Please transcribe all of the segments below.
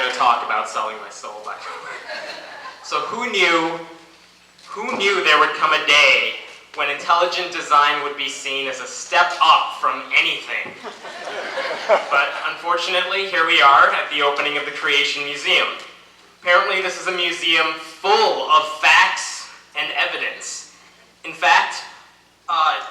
going to talk about selling my soul, by the way. So who knew there would come a day when intelligent design would be seen as a step up from anything? But unfortunately, here we are at the opening of the Creation Museum. Apparently, this is a museum full of facts and evidence. In fact,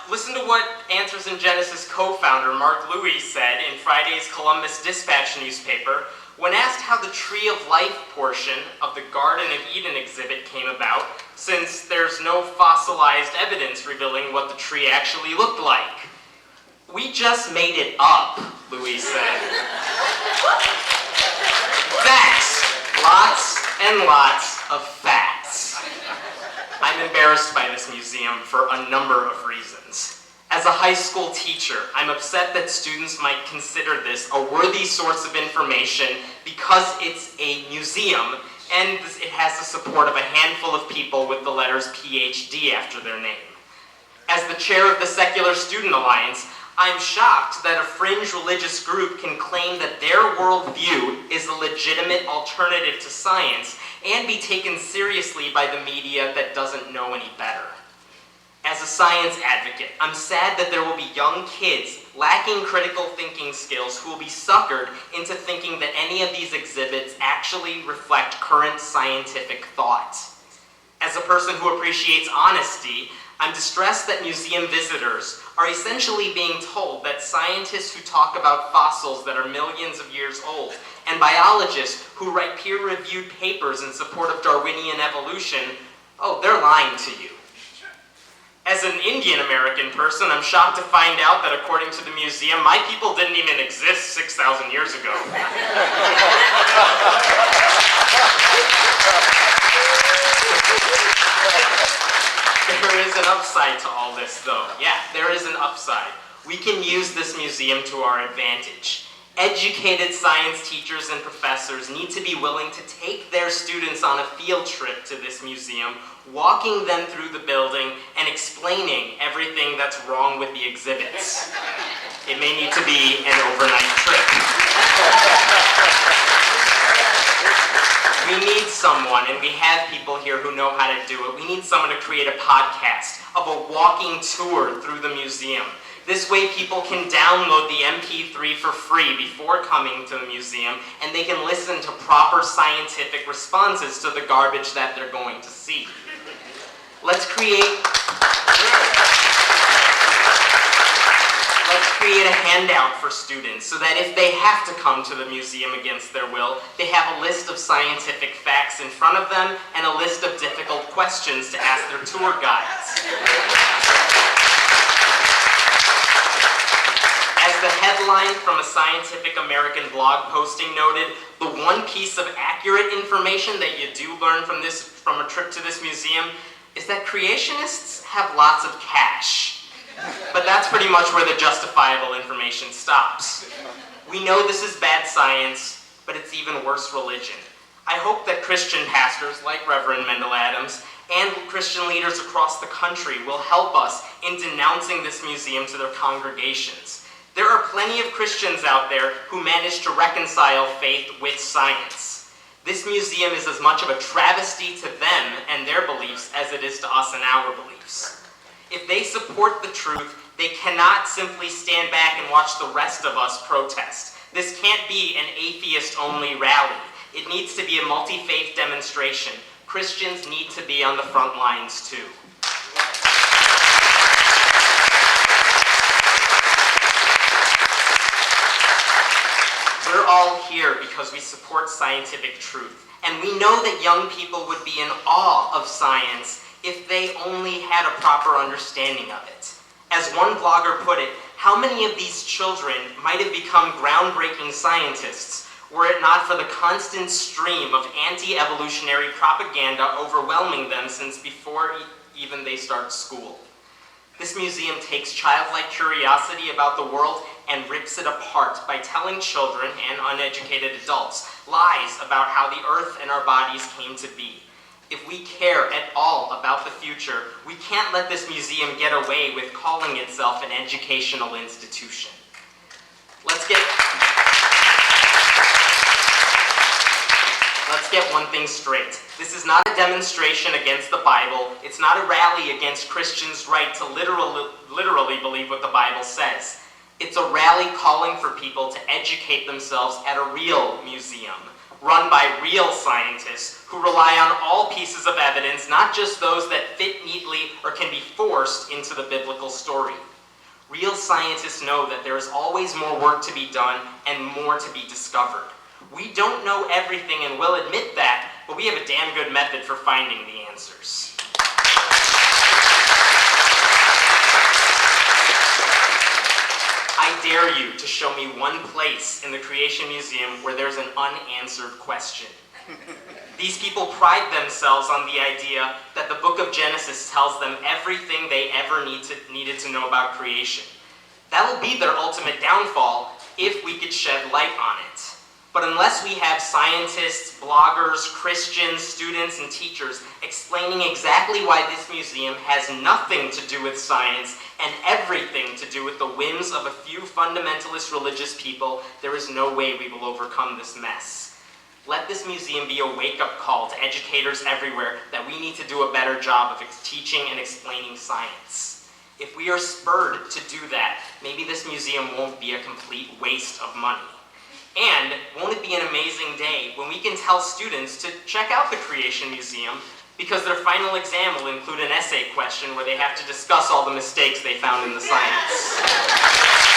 listen to what Answers in Genesis co-founder Mark Louis said in Friday's Columbus Dispatch newspaper when asked how the Tree of Life portion of the Garden of Eden exhibit came about, since there's no fossilized evidence revealing what the tree actually looked like. "We just made it up," Louis said. Facts. Lots and lots of facts. I'm embarrassed by this museum for a number of reasons. As a high school teacher, I'm upset that students might consider this a worthy source of information because it's a museum and it has the support of a handful of people with the letters PhD after their name. As the chair of the Secular Student Alliance, I'm shocked that a fringe religious group can claim that their worldview is a legitimate alternative to science and be taken seriously by the media that doesn't know any better. As a science advocate, I'm sad that there will be young kids lacking critical thinking skills who will be suckered into thinking that any of these exhibits actually reflect current scientific thought. As a person who appreciates honesty, I'm distressed that museum visitors are essentially being told that scientists who talk about fossils that are millions of years old and biologists who write peer-reviewed papers in support of Darwinian evolution, they're lying to you. As an Indian American person, I'm shocked to find out that according to the museum, my people didn't even exist 6,000 years ago. There is an upside to all this, though. Yeah, there is an upside. We can use this museum to our advantage. Educated science teachers and professors need to be willing to take their students on a field trip to this museum, walking them through the building and explaining everything that's wrong with the exhibits. It may need to be an overnight trip. We need someone, and we have people here who know how to do it. We need someone to create a podcast of a walking tour through the museum. This way people can download the MP3 for free before coming to the museum, and they can listen to proper scientific responses to the garbage that they're going to see. Let's create a handout for students so that if they have to come to the museum against their will, they have a list of scientific facts in front of them and a list of difficult questions to ask their tour guides. As the headline from a Scientific American blog posting noted, the one piece of accurate information that you do learn from a trip to this museum is that creationists have lots of cash. But that's pretty much where the justifiable information stops. We know this is bad science, but it's even worse religion. I hope that Christian pastors like Reverend Mendel Adams and Christian leaders across the country will help us in denouncing this museum to their congregations. There are plenty of Christians out there who manage to reconcile faith with science. This museum is as much of a travesty to them and their beliefs as it is to us and our beliefs. If they support the truth, they cannot simply stand back and watch the rest of us protest. This can't be an atheist-only rally. It needs to be a multi-faith demonstration. Christians need to be on the front lines too. We're all here because we support scientific truth, and we know that young people would be in awe of science if they only had a proper understanding of it. As one blogger put it, how many of these children might have become groundbreaking scientists were it not for the constant stream of anti-evolutionary propaganda overwhelming them since before even they start school? This museum takes childlike curiosity about the world and rips it apart by telling children and uneducated adults lies about how the earth and our bodies came to be. If we care at all about the future, we can't let this museum get away with calling itself an educational institution. Let's get let's get one thing straight. This is not a demonstration against the Bible. It's not a rally against Christians' right to literally believe what the Bible says. It's a rally calling for people to educate themselves at a real museum, run by real scientists who rely on all pieces of evidence, not just those that fit neatly or can be forced into the biblical story. Real scientists know that there is always more work to be done and more to be discovered. We don't know everything and we'll admit that, but we have a damn good method for finding the answers. I dare you to show me one place in the Creation Museum where there's an unanswered question. These people pride themselves on the idea that the book of Genesis tells them everything they ever needed to know about creation. That will be their ultimate downfall if we could shed light on it. But unless we have scientists, bloggers, Christians, students, and teachers explaining exactly why this museum has nothing to do with science and everything to do with the whims of a few fundamentalist religious people, there is no way we will overcome this mess. Let this museum be a wake-up call to educators everywhere that we need to do a better job of teaching and explaining science. If we are spurred to do that, maybe this museum won't be a complete waste of money. And won't it be an amazing day when we can tell students to check out the Creation Museum because their final exam will include an essay question where they have to discuss all the mistakes they found in the science.